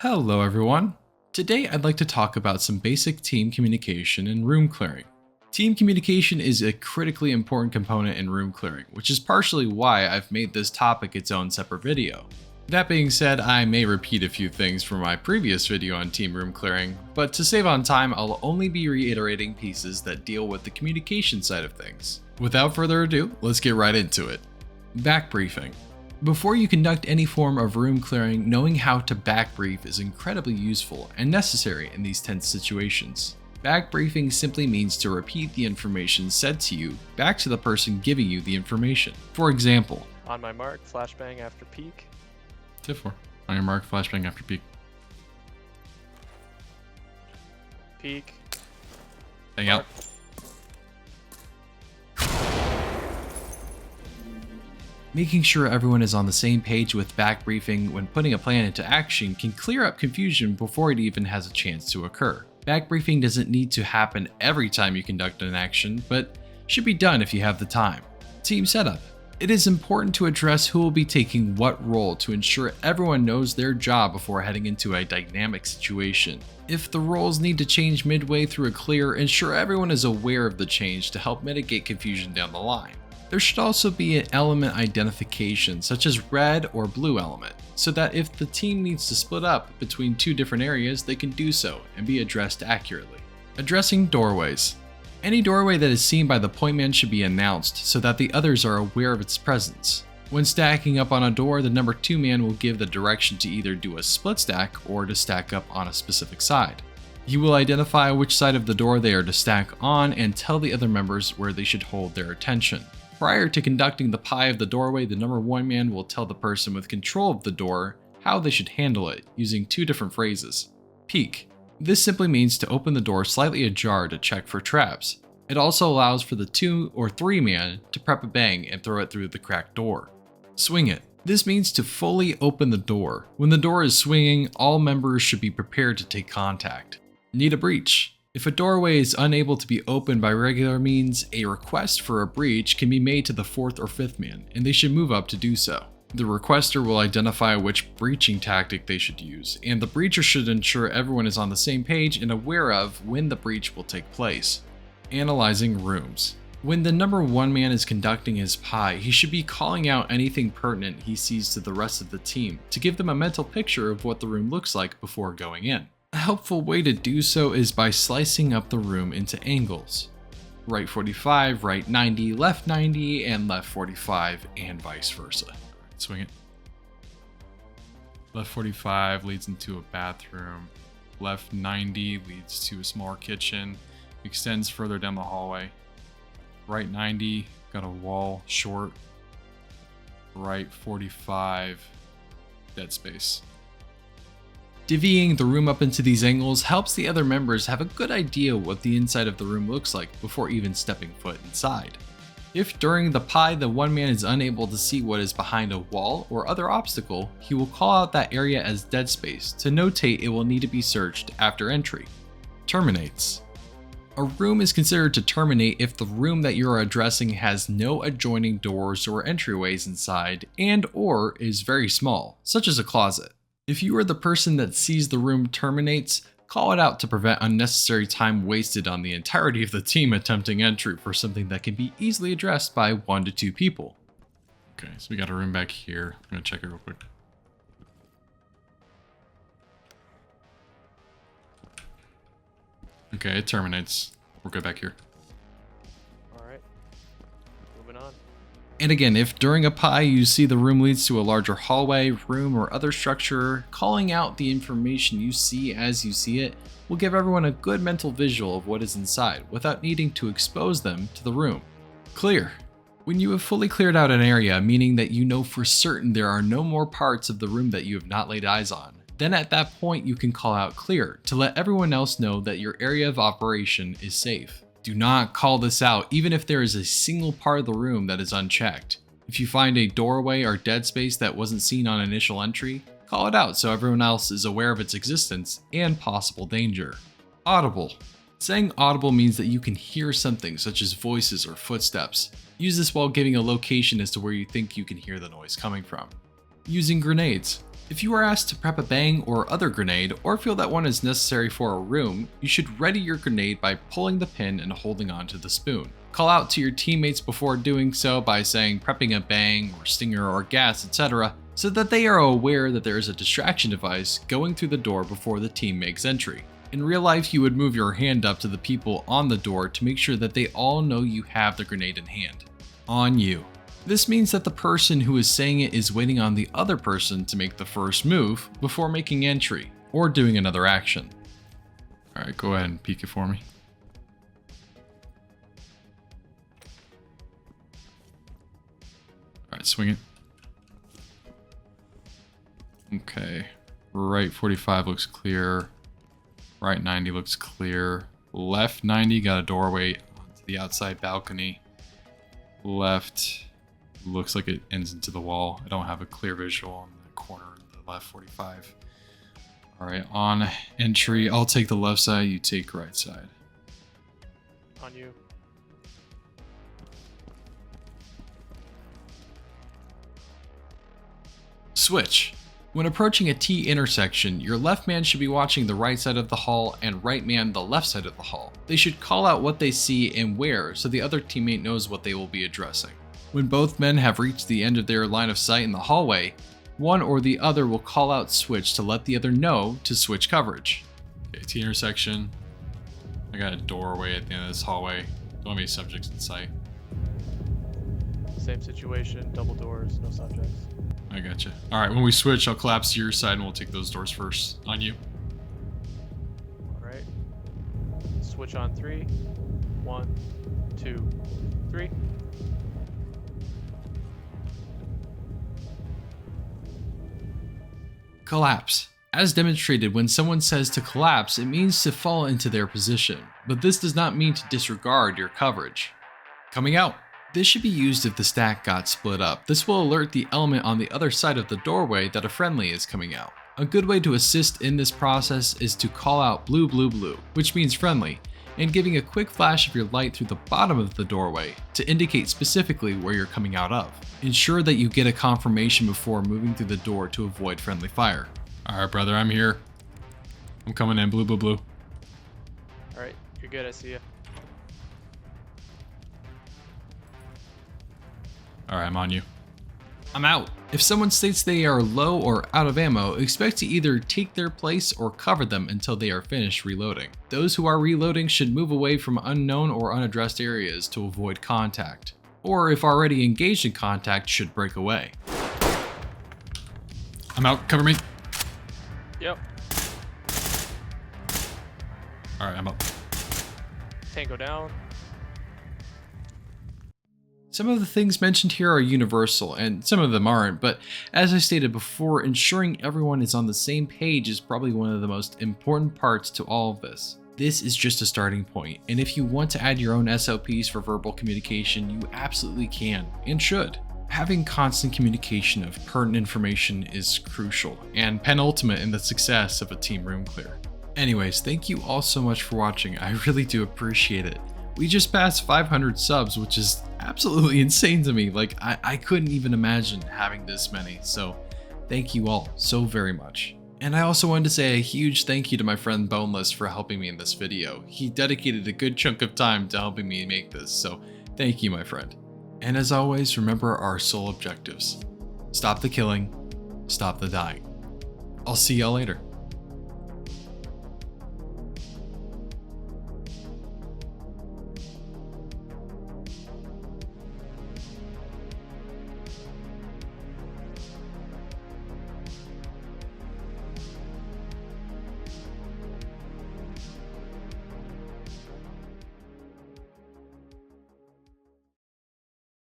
Hello everyone! Today I'd like to talk about some basic team communication and room clearing. Team communication is a critically important component in room clearing, which is partially why I've made this topic its own separate video. That being said, I may repeat a few things from my previous video on team room clearing, but to save on time I'll only be reiterating pieces that deal with the communication side of things. Without further ado, let's get right into it. Back briefing. Before you conduct any form of room clearing, knowing how to back brief is incredibly useful and necessary in these tense situations. Back briefing simply means to repeat the information said to you back to the person giving you the information. For example, on my mark, flashbang after peak. Tip 4. On your mark, flashbang after peak. Peak. Hang out. Making sure everyone is on the same page with back briefing when putting a plan into action can clear up confusion before it even has a chance to occur. Back briefing doesn't need to happen every time you conduct an action, but should be done if you have the time. Team setup. It is important to address who will be taking what role to ensure everyone knows their job before heading into a dynamic situation. If the roles need to change midway through a clear, ensure everyone is aware of the change to help mitigate confusion down the line. There should also be an element identification, such as red or blue element, so that if the team needs to split up between two different areas, they can do so and be addressed accurately. Addressing doorways. Any doorway that is seen by the point man should be announced so that the others are aware of its presence. When stacking up on a door, the number 2 man will give the direction to either do a split stack or to stack up on a specific side. He will identify which side of the door they are to stack on and tell the other members where they should hold their attention. Prior to conducting the pie of the doorway, the number 1 man will tell the person with control of the door how they should handle it, using 2 different phrases. Peek. This simply means to open the door slightly ajar to check for traps. It also allows for the 2 or 3 man to prep a bang and throw it through the cracked door. Swing it. This means to fully open the door. When the door is swinging, all members should be prepared to take contact. Need a breach. If a doorway is unable to be opened by regular means, a request for a breach can be made to the 4th or 5th man, and they should move up to do so. The requester will identify which breaching tactic they should use, and the breacher should ensure everyone is on the same page and aware of when the breach will take place. Analyzing rooms. When the number 1 man is conducting his pie, he should be calling out anything pertinent he sees to the rest of the team to give them a mental picture of what the room looks like before going in. A helpful way to do so is by slicing up the room into angles. Right 45, right 90, left 90, and left 45, and vice versa. Swing it. Left 45 leads into a bathroom. Left 90 leads to a smaller kitchen. Extends further down the hallway. Right 90, got a wall short. Right 45, dead space. Divvying the room up into these angles helps the other members have a good idea what the inside of the room looks like before even stepping foot inside. If during the pie the 1 man is unable to see what is behind a wall or other obstacle, he will call out that area as dead space to notate it will need to be searched after entry. Terminates. A room is considered to terminate if the room that you are addressing has no adjoining doors or entryways inside and/or is very small, such as a closet. If you are the person that sees the room terminates, call it out to prevent unnecessary time wasted on the entirety of the team attempting entry for something that can be easily addressed by 1 to 2 people. Okay, so we got a room back here. I'm gonna check it real quick. Okay, it terminates. We're good back here. Alright. Moving on. And again, if during a pie you see the room leads to a larger hallway, room, or other structure, calling out the information you see as you see it will give everyone a good mental visual of what is inside without needing to expose them to the room. Clear. When you have fully cleared out an area, meaning that you know for certain there are no more parts of the room that you have not laid eyes on, then at that point you can call out clear to let everyone else know that your area of operation is safe. Do not call this out even if there is a single part of the room that is unchecked. If you find a doorway or dead space that wasn't seen on initial entry, call it out so everyone else is aware of its existence and possible danger. Audible. Saying audible means that you can hear something such as voices or footsteps. Use this while giving a location as to where you think you can hear the noise coming from. Using grenades. If you are asked to prep a bang or other grenade, or feel that one is necessary for a room, you should ready your grenade by pulling the pin and holding onto the spoon. Call out to your teammates before doing so by saying prepping a bang or stinger or gas, etc., so that they are aware that there is a distraction device going through the door before the team makes entry. In real life, you would move your hand up to the people on the door to make sure that they all know you have the grenade in hand. On you. This means that the person who is saying it is waiting on the other person to make the first move before making entry or doing another action. Alright, go ahead and peek it for me. Alright, swing it. Okay, right 45 looks clear. Right 90 looks clear. Left 90 got a doorway onto the outside balcony. Left looks like it ends into the wall. I don't have a clear visual on the corner of the left 45. Alright, on entry, I'll take the left side, you take right side. On you. Switch. When approaching a T intersection, your left man should be watching the right side of the hall and right man the left side of the hall. They should call out what they see and where so the other teammate knows what they will be addressing. When both men have reached the end of their line of sight in the hallway, one or the other will call out switch to let the other know to switch coverage. Okay, T intersection. I got a doorway at the end of this hallway. Don't have any subjects in sight. Same situation, double doors, no subjects. I gotcha. Alright, when we switch, I'll collapse to your side and we'll take those doors first. On you. Alright. Switch on 3. 1, 2, 3. Collapse. As demonstrated, when someone says to collapse, it means to fall into their position, but this does not mean to disregard your coverage. Coming out. This should be used if the stack got split up. This will alert the element on the other side of the doorway that a friendly is coming out. A good way to assist in this process is to call out blue blue blue, which means friendly, and giving a quick flash of your light through the bottom of the doorway to indicate specifically where you're coming out of. Ensure that you get a confirmation before moving through the door to avoid friendly fire. Alright brother, I'm here. I'm coming in, blue blue blue. Alright, you're good, I see you. Alright, I'm on you. I'm out. If someone states they are low or out of ammo, expect to either take their place or cover them until they are finished reloading. Those who are reloading should move away from unknown or unaddressed areas to avoid contact. Or if already engaged in contact, should break away. I'm out, cover me. Yep. Alright, I'm up. Tango down. Some of the things mentioned here are universal, and some of them aren't, but as I stated before, ensuring everyone is on the same page is probably one of the most important parts to all of this. This is just a starting point, and if you want to add your own SOPs for verbal communication, you absolutely can, and should. Having constant communication of pertinent information is crucial, and penultimate in the success of a team room clear. Anyways, thank you all so much for watching, I really do appreciate it. We just passed 500 subs, which is absolutely insane to me. Like, I couldn't even imagine having this many, so thank you all so very much. And I also wanted to say a huge thank you to my friend Boneless for helping me in this video. He dedicated a good chunk of time to helping me make this, so thank you, my friend. And as always, remember our sole objectives. Stop the killing, stop the dying. I'll see y'all later.